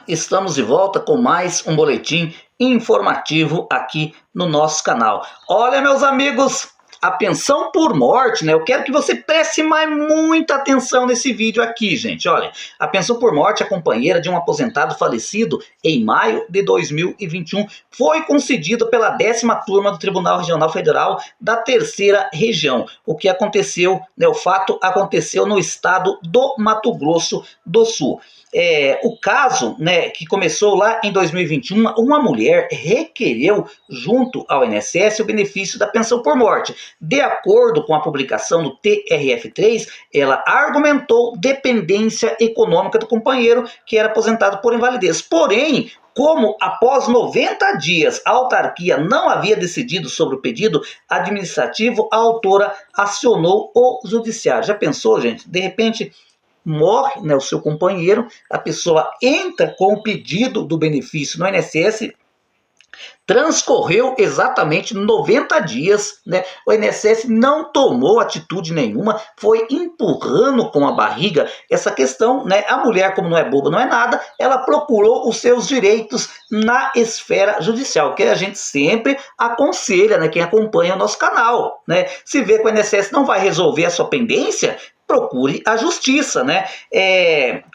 Estamos de volta com mais um boletim informativo aqui no nosso canal. Olha, meus amigos, a pensão por morte, né? Eu quero que você preste muita atenção nesse vídeo aqui, gente. Olha, a pensão por morte, a companheira de um aposentado falecido em maio de 2021, foi concedida pela 10ª turma do Tribunal Regional Federal da Terceira Região. O que aconteceu, né? O fato aconteceu no estado do Mato Grosso do Sul. O caso, né, que começou lá em 2021, uma mulher requereu junto ao INSS o benefício da pensão por morte. De acordo com a publicação do TRF3, ela argumentou dependência econômica do companheiro que era aposentado por invalidez. Porém, como após 90 dias a autarquia não havia decidido sobre o pedido administrativo, a autora acionou o judiciário. Já pensou, gente? De repente morre, né, o seu companheiro, a pessoa entra com o pedido do benefício no INSS, transcorreu exatamente 90 dias, né? O INSS não tomou atitude nenhuma, foi empurrando com a barriga essa questão, né? A mulher, como não é boba, não é nada, ela procurou os seus direitos na esfera judicial, que a gente sempre aconselha, né? Quem acompanha o nosso canal, né? Se vê que o INSS não vai resolver a sua pendência, procure a justiça, né?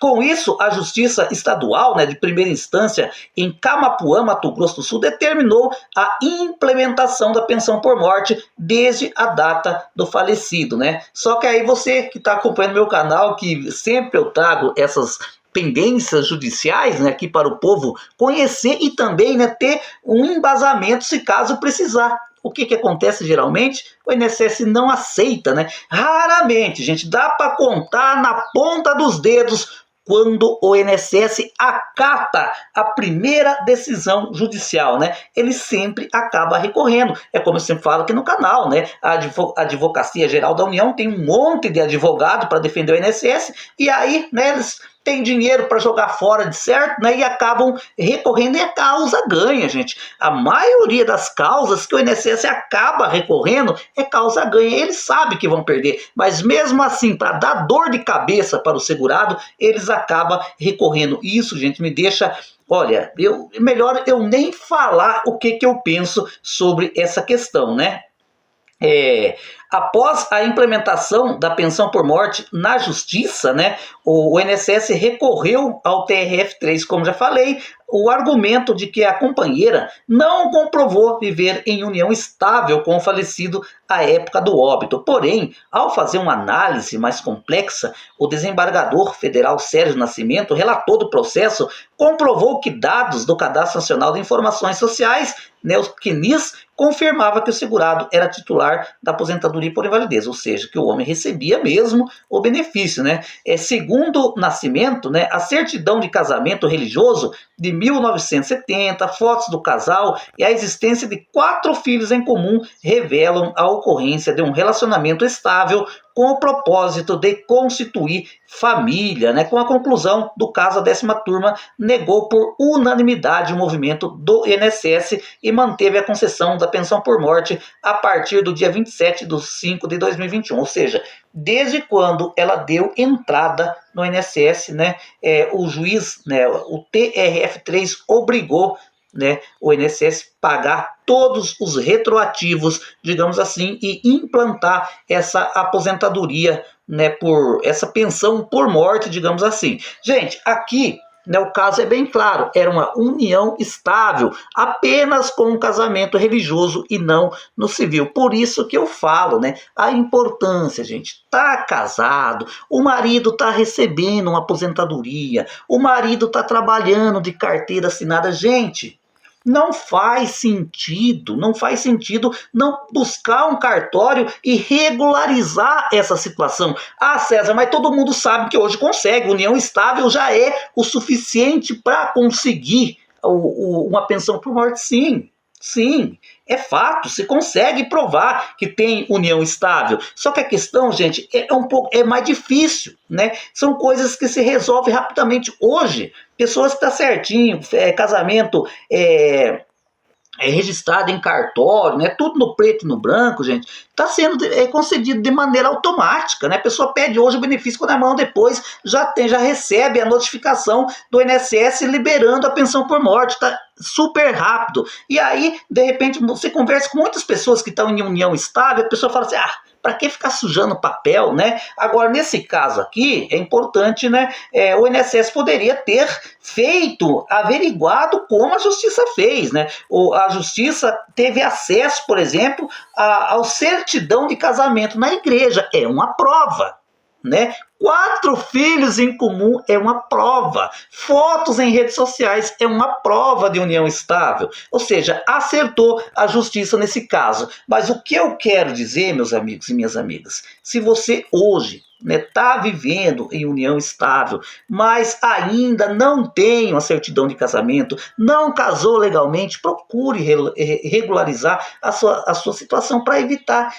Com isso, a justiça estadual, né, de primeira instância em Camapuã, Mato Grosso do Sul, determinou a implementação da pensão por morte desde a data do falecido, né? Só que aí você que está acompanhando meu canal, que sempre eu trago essas pendências judiciais, né, aqui para o povo conhecer e também, né, ter um embasamento se caso precisar. O que acontece geralmente? O INSS não aceita, né? Raramente, gente, dá para contar na ponta dos dedos quando o INSS acata a primeira decisão judicial, né? Ele sempre acaba recorrendo. É como eu sempre falo aqui no canal, né? A Advocacia Geral da União tem um monte de advogado para defender o INSS e aí, né, eles têm dinheiro para jogar fora de certo, né? E acabam recorrendo e a causa ganha, gente. A maioria das causas que o INSS acaba recorrendo é causa ganha. Eles sabem que vão perder, mas mesmo assim, para dar dor de cabeça para o segurado, eles acabam recorrendo. Isso, gente, me deixa... Olha, melhor eu nem falar o que eu penso sobre essa questão, né? Após a implementação da pensão por morte na justiça, né, o INSS recorreu ao TRF3, como já falei, o argumento de que a companheira não comprovou viver em união estável com o falecido à época do óbito. Porém, ao fazer uma análise mais complexa, o desembargador federal Sérgio Nascimento, relator do processo, comprovou que dados do Cadastro Nacional de Informações Sociais, né, o CNIS, confirmava que o segurado era titular da aposentadoria por invalidez, ou seja, que o homem recebia mesmo o benefício, né? Segundo Nascimento, né, a certidão de casamento religioso de 1970, fotos do casal e a existência de 4 filhos em comum revelam a ocorrência de um relacionamento estável com o propósito de constituir família, né? Com a conclusão do caso, a 10ª turma negou por unanimidade o movimento do INSS e manteve a concessão da pensão por morte a partir do dia 27/5/2021, ou seja, desde quando ela deu entrada no INSS, né? O juiz, né, o TRF3 obrigou, né, o INSS pagar todos os retroativos, digamos assim, e implantar essa aposentadoria, né, por essa pensão por morte, digamos assim. Gente, aqui, né, o caso é bem claro, era uma união estável, apenas com um casamento religioso e não no civil. Por isso que eu falo, né, a importância, gente, tá casado, o marido tá recebendo uma aposentadoria, o marido tá trabalhando de carteira assinada, gente. Não faz sentido não buscar um cartório e regularizar essa situação. Ah, César, mas todo mundo sabe que hoje consegue. União estável já é o suficiente para conseguir uma pensão por morte, sim. Sim, é fato, se consegue provar que tem união estável. Só que a questão, gente, é mais difícil, né? São coisas que se resolvem rapidamente. Hoje, pessoas que estão certinho, casamento registrado em cartório, né, tudo no preto e no branco, gente, está sendo concedido de maneira automática, né? A pessoa pede hoje o benefício, quando a mão depois já recebe a notificação do INSS liberando a pensão por morte, tá super rápido. E aí, de repente, você conversa com muitas pessoas que estão em união estável, a pessoa fala assim, para que ficar sujando papel, né? Agora, nesse caso aqui, é importante, né? O INSS poderia ter averiguado como a justiça fez, né? A justiça teve acesso, por exemplo, ao certidão de casamento na igreja. É uma prova, né? 4 filhos em comum é uma prova. Fotos em redes sociais é uma prova de união estável. Ou seja, acertou a justiça nesse caso. Mas o que eu quero dizer, meus amigos e minhas amigas, se você hoje está vivendo em união estável, mas ainda não tem uma certidão de casamento, não casou legalmente, procure regularizar a sua situação para evitar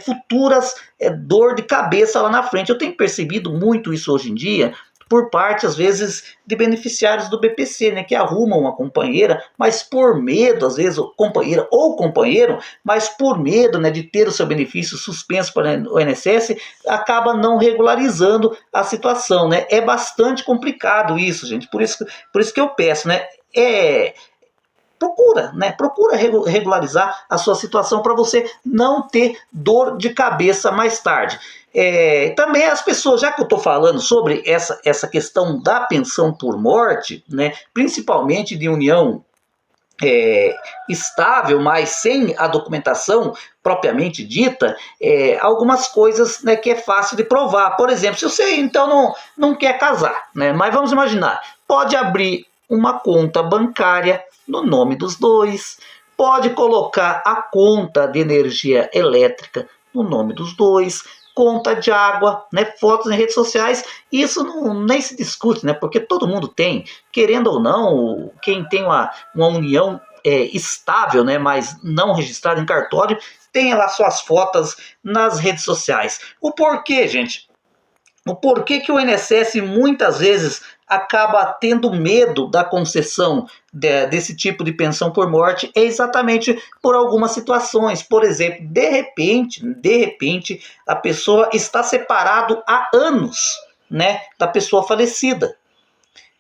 futuras dor de cabeça lá na frente. Eu tenho percebido muito isso hoje em dia, por parte, às vezes, de beneficiários do BPC, né, que arrumam uma companheira, mas por medo, às vezes, companheira ou companheiro, mas por medo, né, de ter o seu benefício suspenso para o INSS, acaba não regularizando a situação, né? É bastante complicado isso, gente, por isso que eu peço, né, procura regularizar a sua situação para você não ter dor de cabeça mais tarde. Também as pessoas, já que eu estou falando sobre essa questão da pensão por morte, né, principalmente de união estável, mas sem a documentação propriamente dita, algumas coisas, né, que é fácil de provar. Por exemplo, se você então não quer casar, né, mas vamos imaginar, pode abrir uma conta bancária no nome dos dois, pode colocar a conta de energia elétrica no nome dos dois, conta de água, né, fotos em redes sociais, isso nem se discute, né, porque todo mundo tem, querendo ou não, quem tem uma união estável, né, mas não registrada em cartório, tem lá suas fotos nas redes sociais. O porquê, gente? O porquê que o INSS muitas vezes acaba tendo medo da concessão desse tipo de pensão por morte é exatamente por algumas situações. Por exemplo, de repente, a pessoa está separado há anos, né, da pessoa falecida.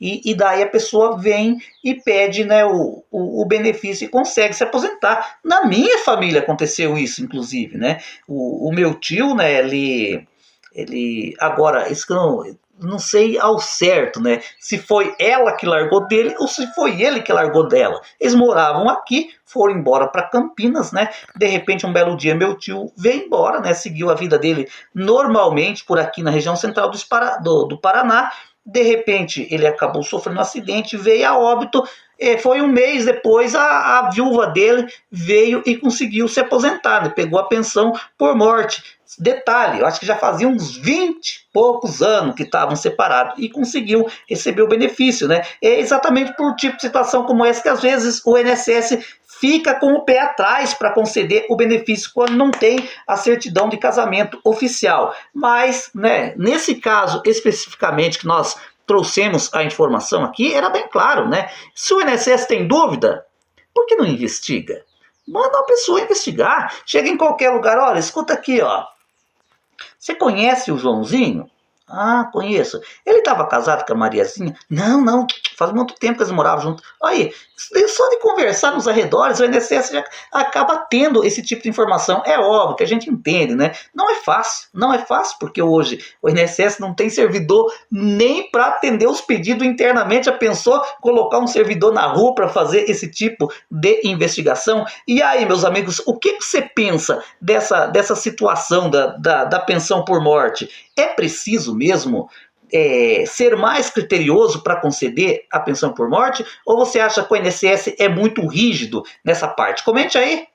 E daí a pessoa vem e pede, né, o benefício e consegue se aposentar. Na minha família aconteceu isso, inclusive, né? O meu tio, né, ele agora, isso que eu não sei ao certo, né, se foi ela que largou dele ou se foi ele que largou dela. Eles moravam aqui, foram embora para Campinas, né? De repente, um belo dia, meu tio veio embora, né? Seguiu a vida dele normalmente por aqui na região central do Paraná. De repente, ele acabou sofrendo um acidente, veio a óbito. Foi um mês depois, a viúva dele veio e conseguiu se aposentar, né? Pegou a pensão por morte. Detalhe, eu acho que já fazia uns 20 e poucos anos que estavam separados e conseguiu receber o benefício, né? É exatamente por tipo de situação como essa que às vezes o INSS fica com o pé atrás para conceder o benefício quando não tem a certidão de casamento oficial. Mas, né, nesse caso especificamente que nós trouxemos a informação aqui, era bem claro, né? Se o INSS tem dúvida, por que não investiga? Manda uma pessoa investigar. Chega em qualquer lugar, olha, escuta aqui, ó. Você conhece o Joãozinho? Ah, conheço. Ele estava casado com a Mariazinha? Não, faz muito tempo que eles moravam juntos. Aí, só de conversar nos arredores, o INSS já acaba tendo esse tipo de informação. É óbvio que a gente entende, né? Não é fácil, porque hoje o INSS não tem servidor nem para atender os pedidos internamente. Já pensou colocar um servidor na rua para fazer esse tipo de investigação? E aí, meus amigos, o que você pensa dessa situação da pensão por morte? É preciso mesmo ser mais criterioso para conceder a pensão por morte? Ou você acha que o INSS é muito rígido nessa parte? Comente aí.